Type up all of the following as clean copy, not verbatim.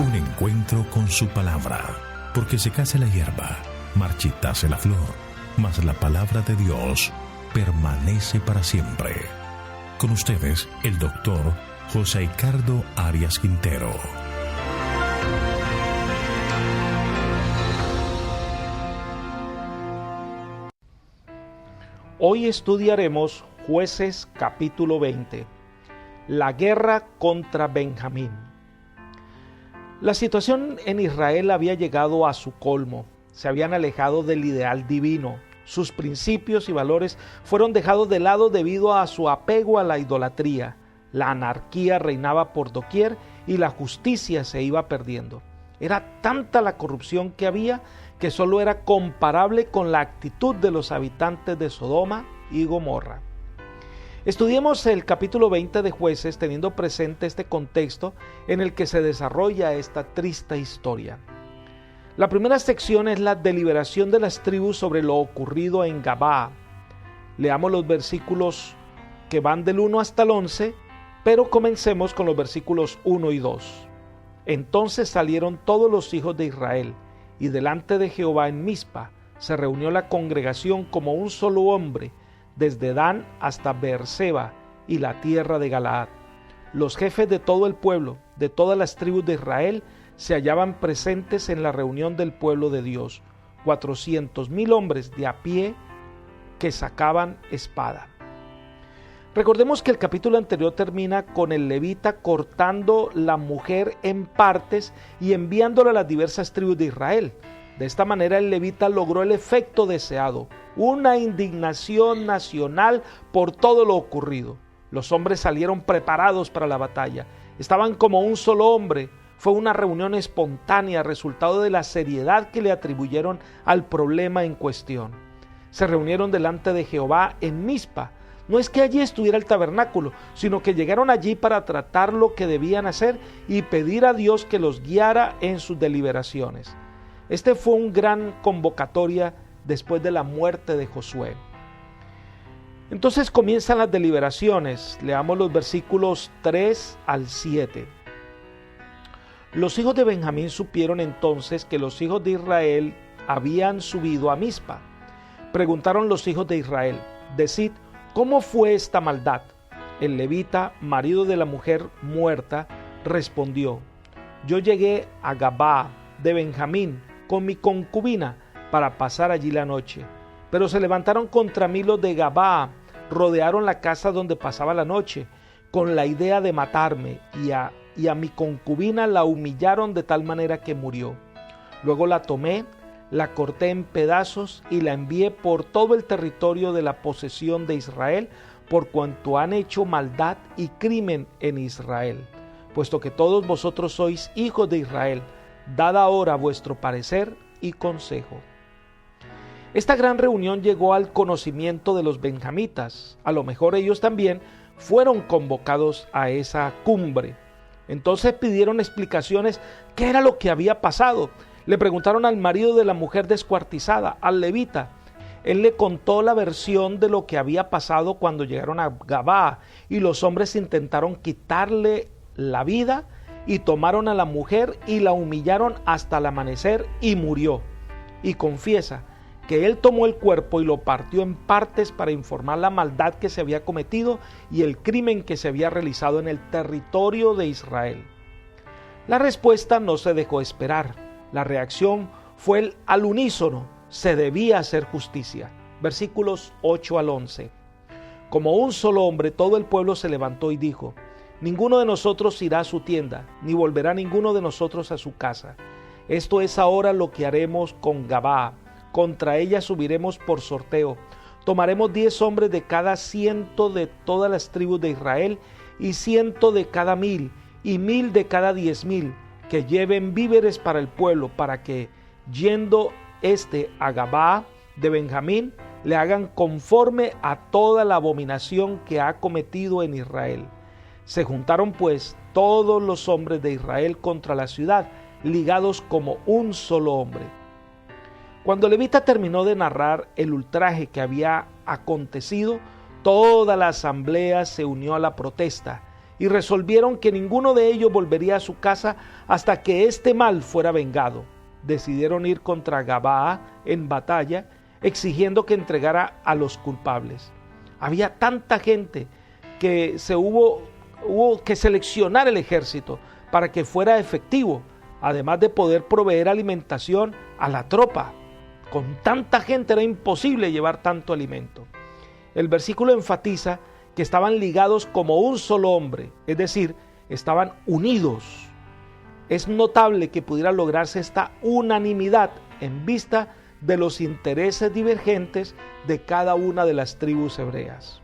Un encuentro con su palabra, porque secase la hierba, marchitase la flor, mas la palabra de Dios permanece para siempre. Con ustedes, el doctor José Ricardo Arias Quintero. Hoy estudiaremos Jueces capítulo 20, la guerra contra Benjamín. La situación en Israel había llegado a su colmo. Se habían alejado del ideal divino. Sus principios y valores fueron dejados de lado debido a su apego a la idolatría. La anarquía reinaba por doquier y la justicia se iba perdiendo. Era tanta la corrupción que había que solo era comparable con la actitud de los habitantes de Sodoma y Gomorra. Estudiemos el capítulo 20 de Jueces teniendo presente este contexto en el que se desarrolla esta triste historia. La primera sección es la deliberación de las tribus sobre lo ocurrido en Gabaa. Leamos los versículos que van del 1 hasta el 11, pero comencemos con los versículos 1 y 2. Entonces salieron todos los hijos de Israel, y delante de Jehová en Mizpa se reunió la congregación como un solo hombre, desde Dan hasta Beerseba y la tierra de Galaad. Los jefes de todo el pueblo, de todas las tribus de Israel, se hallaban presentes en la reunión del pueblo de Dios, 400,000 hombres de a pie que sacaban espada. Recordemos que el capítulo anterior termina con el levita cortando la mujer en partes y enviándola a las diversas tribus de Israel. De esta manera el levita logró el efecto deseado, una indignación nacional por todo lo ocurrido. Los hombres salieron preparados para la batalla, estaban como un solo hombre. Fue una reunión espontánea, resultado de la seriedad que le atribuyeron al problema en cuestión. Se reunieron delante de Jehová en Mizpa. No es que allí estuviera el tabernáculo, sino que llegaron allí para tratar lo que debían hacer y pedir a Dios que los guiara en sus deliberaciones. Este fue un gran convocatoria después de la muerte de Josué. Entonces comienzan las deliberaciones. Leamos los versículos 3 al 7. Los hijos de Benjamín supieron entonces que los hijos de Israel habían subido a Mizpa. Preguntaron los hijos de Israel: decid, ¿cómo fue esta maldad? El levita, marido de la mujer muerta, respondió: yo llegué a Gabaa de Benjamín con mi concubina para pasar allí la noche. Pero se levantaron contra mí los de Gabaa, rodearon la casa donde pasaba la noche, con la idea de matarme, y a mi concubina la humillaron de tal manera que murió. Luego la tomé, la corté en pedazos y la envié por todo el territorio de la posesión de Israel, por cuanto han hecho maldad y crimen en Israel. Puesto que todos vosotros sois hijos de Israel, dad ahora vuestro parecer y consejo. Esta gran reunión llegó al conocimiento de los benjamitas. A lo mejor ellos también fueron convocados a esa cumbre. Entonces pidieron explicaciones. ¿Qué era lo que había pasado? Le preguntaron al marido de la mujer descuartizada, al levita. Él le contó la versión de lo que había pasado cuando llegaron a Gabaa, y los hombres intentaron quitarle la vida y tomaron a la mujer y la humillaron hasta el amanecer y murió. Y confiesa que él tomó el cuerpo y lo partió en partes para informar la maldad que se había cometido y el crimen que se había realizado en el territorio de Israel. La respuesta no se dejó esperar. La reacción fue al unísono: se debía hacer justicia. Versículos 8 al 11. Como un solo hombre, todo el pueblo se levantó y dijo: ninguno de nosotros irá a su tienda, ni volverá ninguno de nosotros a su casa. Esto es ahora lo que haremos con Gabaa. Contra ella subiremos por sorteo. Tomaremos 10 hombres de cada 100 de todas las tribus de Israel, y 100 de cada 1000, y 1000 de cada 10,000, que lleven víveres para el pueblo, para que, yendo a Gabaa de Benjamín, le hagan conforme a toda la abominación que ha cometido en Israel. Se juntaron pues todos los hombres de Israel contra la ciudad, ligados como un solo hombre. Cuando el levita terminó de narrar el ultraje que había acontecido, toda la asamblea se unió a la protesta y resolvieron que ninguno de ellos volvería a su casa hasta que este mal fuera vengado. Decidieron ir contra Gabaa en batalla, exigiendo que entregara a los culpables. Había tanta gente que hubo que seleccionar el ejército para que fuera efectivo, además de poder proveer alimentación a la tropa. Con tanta gente era imposible llevar tanto alimento. El versículo enfatiza que estaban ligados como un solo hombre, es decir, estaban unidos. Es notable que pudiera lograrse esta unanimidad en vista de los intereses divergentes de cada una de las tribus hebreas.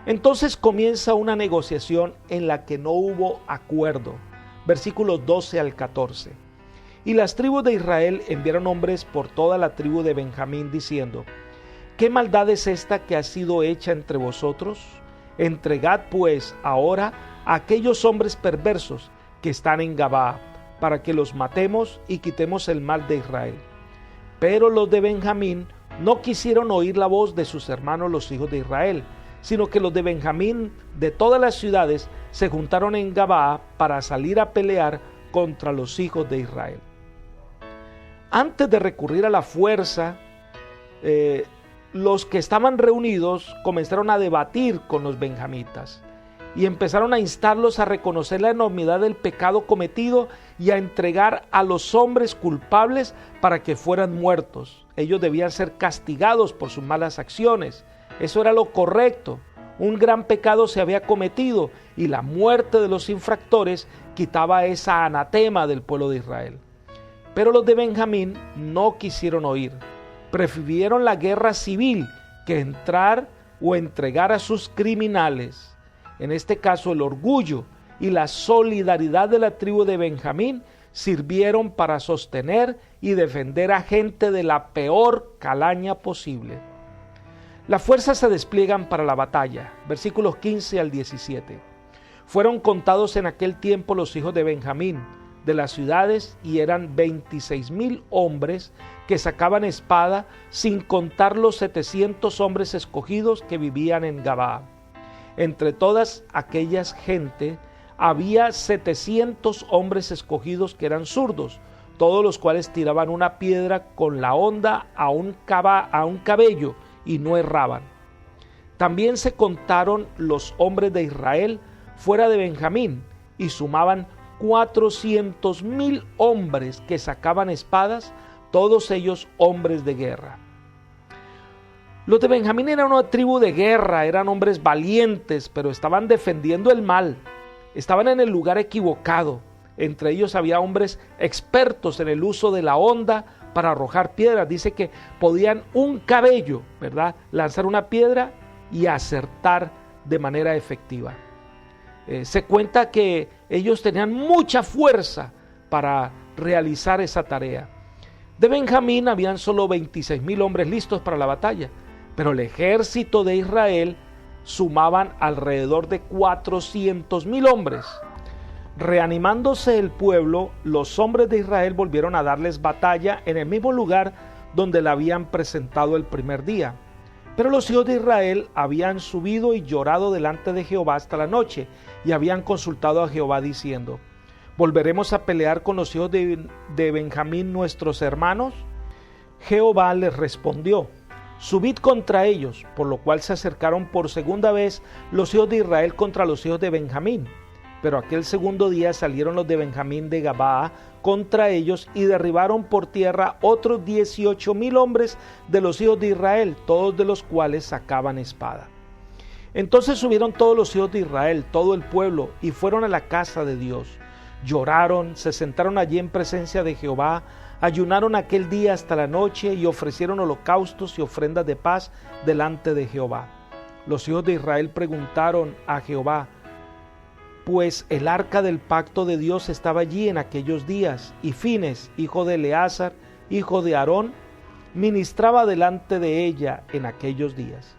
Entonces comienza una negociación en la que no hubo acuerdo. Versículos 12 al 14. Y las tribus de Israel enviaron hombres por toda la tribu de Benjamín diciendo: ¿qué maldad es esta que ha sido hecha entre vosotros? Entregad pues ahora a aquellos hombres perversos que están en Gabaa, para que los matemos y quitemos el mal de Israel. Pero los de Benjamín no quisieron oír la voz de sus hermanos los hijos de Israel, sino que los de Benjamín de todas las ciudades se juntaron en Gabaa para salir a pelear contra los hijos de Israel. Antes de recurrir a la fuerza, los que estaban reunidos comenzaron a debatir con los benjamitas y empezaron a instarlos a reconocer la enormidad del pecado cometido y a entregar a los hombres culpables para que fueran muertos. Ellos debían ser castigados por sus malas acciones. Eso era lo correcto. Un gran pecado se había cometido y la muerte de los infractores quitaba esa anatema del pueblo de Israel. Pero los de Benjamín no quisieron oír. Prefirieron la guerra civil que entrar o entregar a sus criminales. En este caso, el orgullo y la solidaridad de la tribu de Benjamín sirvieron para sostener y defender a gente de la peor calaña posible. Las fuerzas se despliegan para la batalla. Versículos 15 al 17. Fueron contados en aquel tiempo los hijos de Benjamín de las ciudades y eran 26,000 hombres que sacaban espada, sin contar los 700 hombres escogidos que vivían en Gabaa. Entre todas aquellas gente había 700 hombres escogidos que eran zurdos, todos los cuales tiraban una piedra con la honda a un cabello y no erraban. También se contaron los hombres de Israel fuera de Benjamín y sumaban 400,000 hombres que sacaban espadas, todos ellos hombres de guerra. Los de Benjamín eran una tribu de guerra, eran hombres valientes, pero estaban defendiendo el mal, estaban en el lugar equivocado. Entre ellos había hombres expertos en el uso de la honda para arrojar piedras. Dice que podían un cabello, ¿verdad?, lanzar una piedra y acertar de manera efectiva. Se cuenta que ellos tenían mucha fuerza para realizar esa tarea. De Benjamín habían solo 26,000 hombres listos para la batalla, pero el ejército de Israel sumaban alrededor de 400,000 hombres. Reanimándose el pueblo, los hombres de Israel volvieron a darles batalla en el mismo lugar donde la habían presentado el primer día. Pero los hijos de Israel habían subido y llorado delante de Jehová hasta la noche, y habían consultado a Jehová diciendo: ¿volveremos a pelear con los hijos de Benjamín nuestros hermanos? Jehová les respondió: subid contra ellos, por lo cual se acercaron por segunda vez los hijos de Israel contra los hijos de Benjamín. Pero aquel segundo día salieron los de Benjamín de Gabaa contra ellos y derribaron por tierra otros 18,000 hombres de los hijos de Israel, todos de los cuales sacaban espada. Entonces subieron todos los hijos de Israel, todo el pueblo, y fueron a la casa de Dios. Lloraron, se sentaron allí en presencia de Jehová, ayunaron aquel día hasta la noche y ofrecieron holocaustos y ofrendas de paz delante de Jehová. Los hijos de Israel preguntaron a Jehová, pues el arca del pacto de Dios estaba allí en aquellos días, y Fines, hijo de Eleazar, hijo de Aarón, ministraba delante de ella en aquellos días.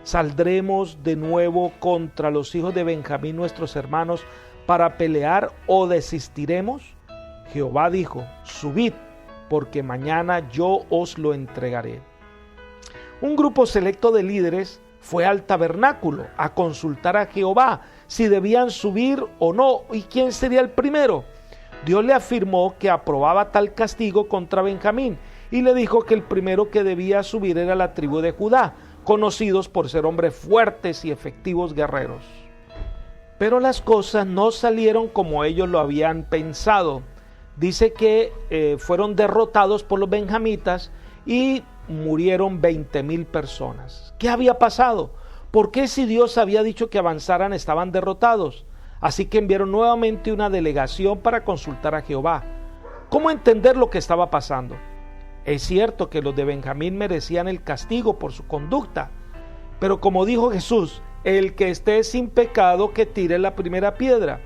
¿Saldremos de nuevo contra los hijos de Benjamín nuestros hermanos para pelear o desistiremos? Jehová dijo: subid, porque mañana yo os lo entregaré. Un grupo selecto de líderes fue al tabernáculo a consultar a Jehová si debían subir o no y quién sería el primero. Dios le afirmó que aprobaba tal castigo contra Benjamín y le dijo que el primero que debía subir era la tribu de Judá, conocidos por ser hombres fuertes y efectivos guerreros. Pero las cosas no salieron como ellos lo habían pensado. Dice que fueron derrotados por los benjamitas y murieron 20,000 personas. ¿Qué había pasado? ¿Por qué, si Dios había dicho que avanzaran, estaban derrotados? Así que enviaron nuevamente una delegación para consultar a Jehová. ¿Cómo entender lo que estaba pasando? Es cierto que los de Benjamín merecían el castigo por su conducta, pero como dijo Jesús, el que esté sin pecado que tire la primera piedra.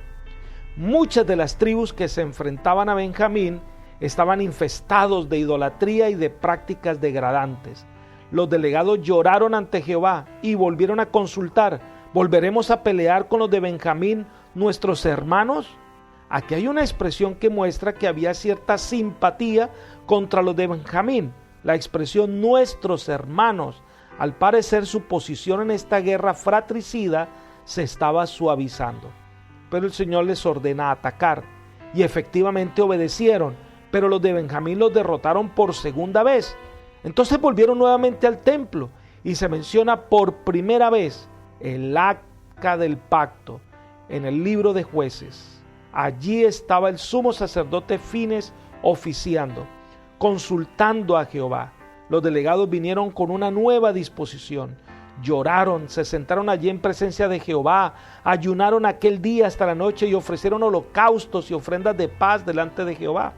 Muchas de las tribus que se enfrentaban a Benjamín estaban infestados de idolatría y de prácticas degradantes. Los delegados lloraron ante Jehová y volvieron a consultar: ¿volveremos a pelear con los de Benjamín, nuestros hermanos? Aquí hay una expresión que muestra que había cierta simpatía contra los de Benjamín. La expresión nuestros hermanos, al parecer su posición en esta guerra fratricida se estaba suavizando. Pero el Señor les ordena atacar y efectivamente obedecieron, pero los de Benjamín los derrotaron por segunda vez. Entonces volvieron nuevamente al templo y se menciona por primera vez el arca del pacto en el libro de Jueces. Allí estaba el sumo sacerdote Fines oficiando, consultando a Jehová. Los delegados vinieron con una nueva disposición. Lloraron, se sentaron allí en presencia de Jehová, ayunaron aquel día hasta la noche y ofrecieron holocaustos y ofrendas de paz delante de Jehová.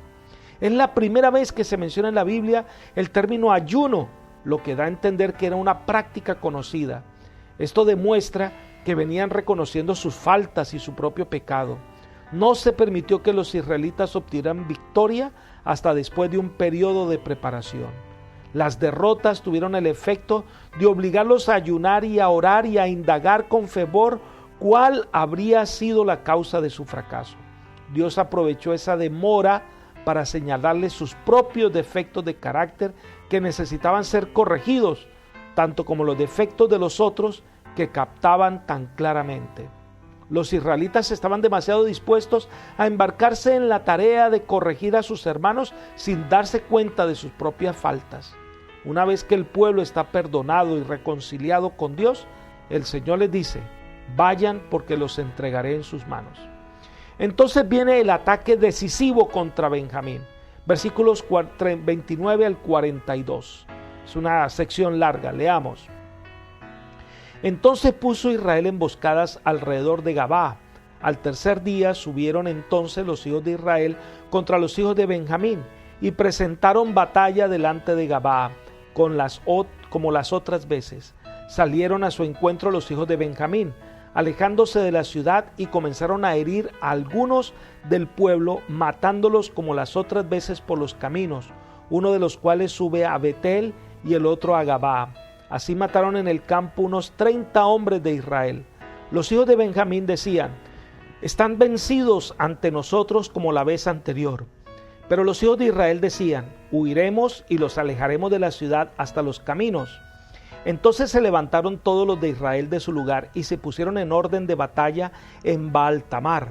Es la primera vez que se menciona en la Biblia el término ayuno, lo que da a entender que era una práctica conocida. Esto demuestra que venían reconociendo sus faltas y su propio pecado. No se permitió que los israelitas obtuvieran victoria hasta después de un periodo de preparación. Las derrotas tuvieron el efecto de obligarlos a ayunar y a orar y a indagar con fervor cuál habría sido la causa de su fracaso. Dios aprovechó esa demora para señalarles sus propios defectos de carácter que necesitaban ser corregidos, tanto como los defectos de los otros que captaban tan claramente. Los israelitas estaban demasiado dispuestos a embarcarse en la tarea de corregir a sus hermanos sin darse cuenta de sus propias faltas. Una vez que el pueblo está perdonado y reconciliado con Dios, el Señor les dice: vayan porque los entregaré en sus manos. Entonces viene el ataque decisivo contra Benjamín. Versículos 29 al 42. Es una sección larga, leamos. Entonces puso Israel emboscadas alrededor de Gabá. Al tercer día subieron entonces los hijos de Israel contra los hijos de Benjamín y presentaron batalla delante de Gabá como las otras veces. Salieron a su encuentro los hijos de Benjamín, alejándose de la ciudad, y comenzaron a herir a algunos del pueblo, matándolos como las otras veces por los caminos, uno de los cuales sube a Betel y el otro a Gabá. Así mataron en el campo unos 30 hombres de Israel. Los hijos de Benjamín decían: están vencidos ante nosotros como la vez anterior. Pero los hijos de Israel decían: huiremos y los alejaremos de la ciudad hasta los caminos. Entonces se levantaron todos los de Israel de su lugar y se pusieron en orden de batalla en Baal-tamar.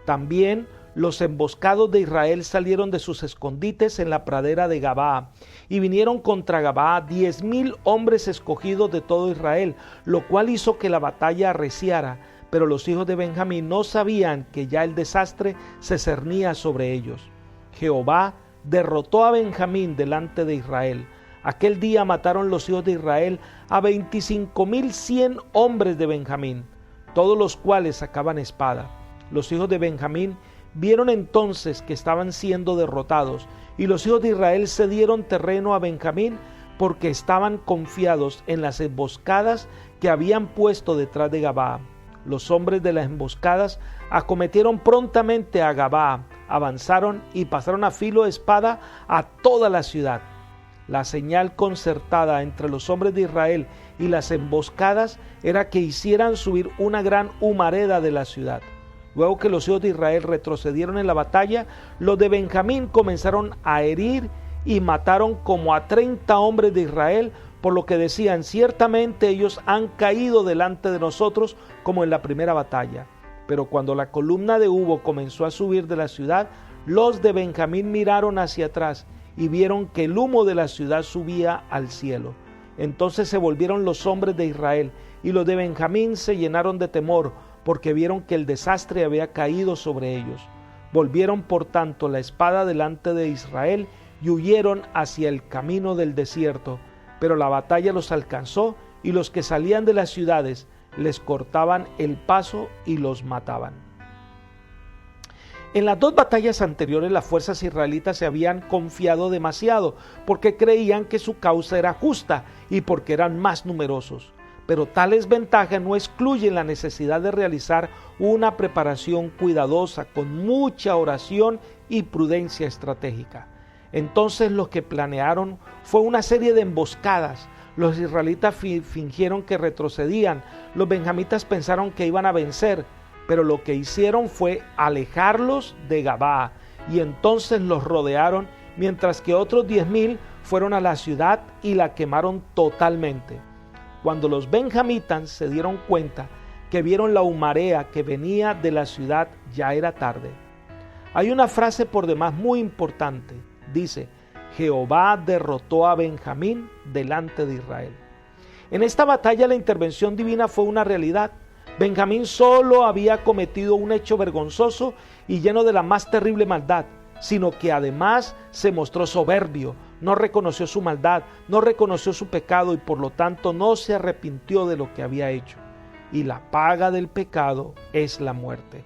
También los emboscados de Israel salieron de sus escondites en la pradera de Gabá y vinieron contra Gabá 10,000 hombres escogidos de todo Israel, lo cual hizo que la batalla arreciara. Pero los hijos de Benjamín no sabían que ya el desastre se cernía sobre ellos. Jehová derrotó a Benjamín delante de Israel. Aquel día mataron los hijos de Israel a 25,100 hombres de Benjamín, todos los cuales sacaban espada. Los hijos de Benjamín vieron entonces que estaban siendo derrotados, y los hijos de Israel cedieron terreno a Benjamín porque estaban confiados en las emboscadas que habían puesto detrás de Gabá. Los hombres de las emboscadas acometieron prontamente a Gabá, avanzaron y pasaron a filo de espada a toda la ciudad. La señal concertada entre los hombres de Israel y las emboscadas era que hicieran subir una gran humareda de la ciudad. Luego que los hijos de Israel retrocedieron en la batalla, los de Benjamín comenzaron a herir y mataron como a 30 hombres de Israel, por lo que decían: ciertamente ellos han caído delante de nosotros como en la primera batalla. Pero cuando la columna de humo comenzó a subir de la ciudad, los de Benjamín miraron hacia atrás y vieron que el humo de la ciudad subía al cielo. Entonces se volvieron los hombres de Israel, y los de Benjamín se llenaron de temor, porque vieron que el desastre había caído sobre ellos. Volvieron por tanto la espada delante de Israel y huyeron hacia el camino del desierto. Pero la batalla los alcanzó, y los que salían de las ciudades les cortaban el paso y los mataban. En las dos batallas anteriores las fuerzas israelitas se habían confiado demasiado, porque creían que su causa era justa y porque eran más numerosos. Pero tales ventajas no excluyen la necesidad de realizar una preparación cuidadosa con mucha oración y prudencia estratégica. Entonces lo que planearon fue una serie de emboscadas. Los israelitas fingieron que retrocedían, los benjamitas pensaron que iban a vencer, pero lo que hicieron fue alejarlos de Gabaa, y entonces los rodearon, mientras que otros 10,000 fueron a la ciudad y la quemaron totalmente. Cuando los benjamitas se dieron cuenta que vieron la humarea que venía de la ciudad, ya era tarde. Hay una frase por demás muy importante. Dice: Jehová derrotó a Benjamín delante de Israel. En esta batalla la intervención divina fue una realidad. Benjamín solo había cometido un hecho vergonzoso y lleno de la más terrible maldad, sino que además se mostró soberbio, no reconoció su maldad, no reconoció su pecado y por lo tanto no se arrepintió de lo que había hecho. Y la paga del pecado es la muerte.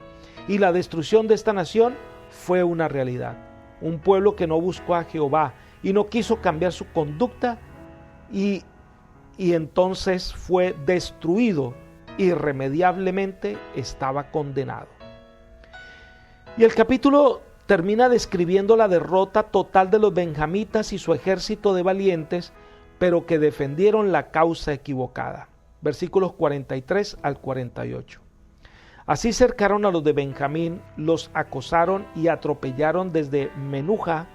Y la destrucción de esta nación fue una realidad. Un pueblo que no buscó a Jehová y no quiso cambiar su conducta y entonces fue destruido. Irremediablemente estaba condenado. Y el capítulo termina describiendo la derrota total de los benjamitas y su ejército de valientes, pero que defendieron la causa equivocada. Versículos 43 al 48. Así cercaron a los de Benjamín, los acosaron y atropellaron desde Menuja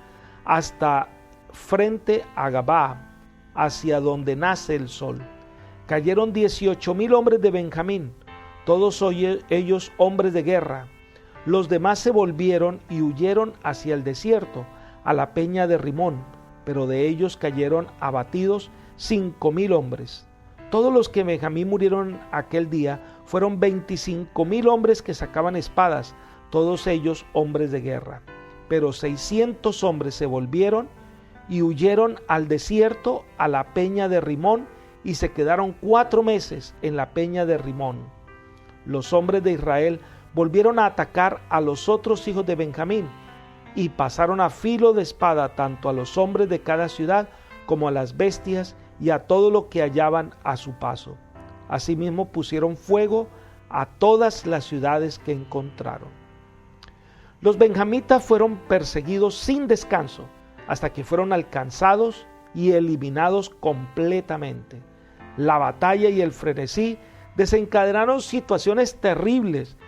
hasta frente a Gabaa, hacia donde nace el sol. Cayeron 18,000 hombres de Benjamín, todos ellos hombres de guerra. Los demás se volvieron y huyeron hacia el desierto, a la peña de Rimón, pero de ellos cayeron abatidos 5,000 hombres. Todos los que Benjamín murieron aquel día fueron 25,000 hombres que sacaban espadas, todos ellos hombres de guerra. Pero 600 hombres se volvieron y huyeron al desierto, a la peña de Rimón, y se quedaron 4 meses en la peña de Rimón. Los hombres de Israel volvieron a atacar a los otros hijos de Benjamín y pasaron a filo de espada tanto a los hombres de cada ciudad como a las bestias y a todo lo que hallaban a su paso. Asimismo pusieron fuego a todas las ciudades que encontraron. Los benjamitas fueron perseguidos sin descanso hasta que fueron alcanzados y eliminados completamente. La batalla y el frenesí desencadenaron situaciones terribles.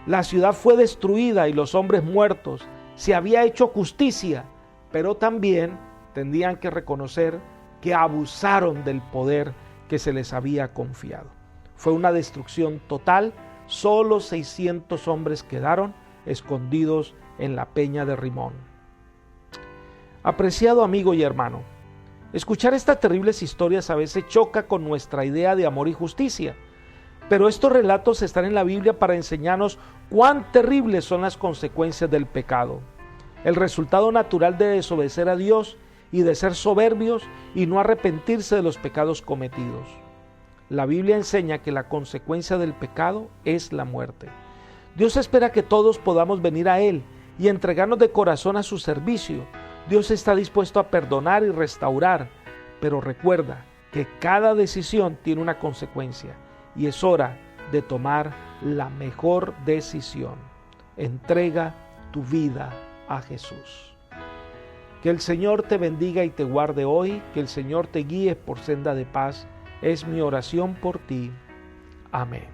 La ciudad fue destruida y los hombres muertos. Se había hecho justicia, pero también tendrían que reconocer que abusaron del poder que se les había confiado. Fue una destrucción total. Solo 600 hombres quedaron escondidos en la peña de Rimón. Apreciado amigo y hermano, escuchar estas terribles historias a veces choca con nuestra idea de amor y justicia, pero estos relatos están en la Biblia para enseñarnos cuán terribles son las consecuencias del pecado, el resultado natural de desobedecer a Dios y de ser soberbios y no arrepentirse de los pecados cometidos. La Biblia enseña que la consecuencia del pecado es la muerte. Dios espera que todos podamos venir a Él y entregarnos de corazón a su servicio. Dios está dispuesto a perdonar y restaurar, pero recuerda que cada decisión tiene una consecuencia y es hora de tomar la mejor decisión. Entrega tu vida a Jesús. Que el Señor te bendiga y te guarde hoy, que el Señor te guíe por senda de paz. Es mi oración por ti. Amén.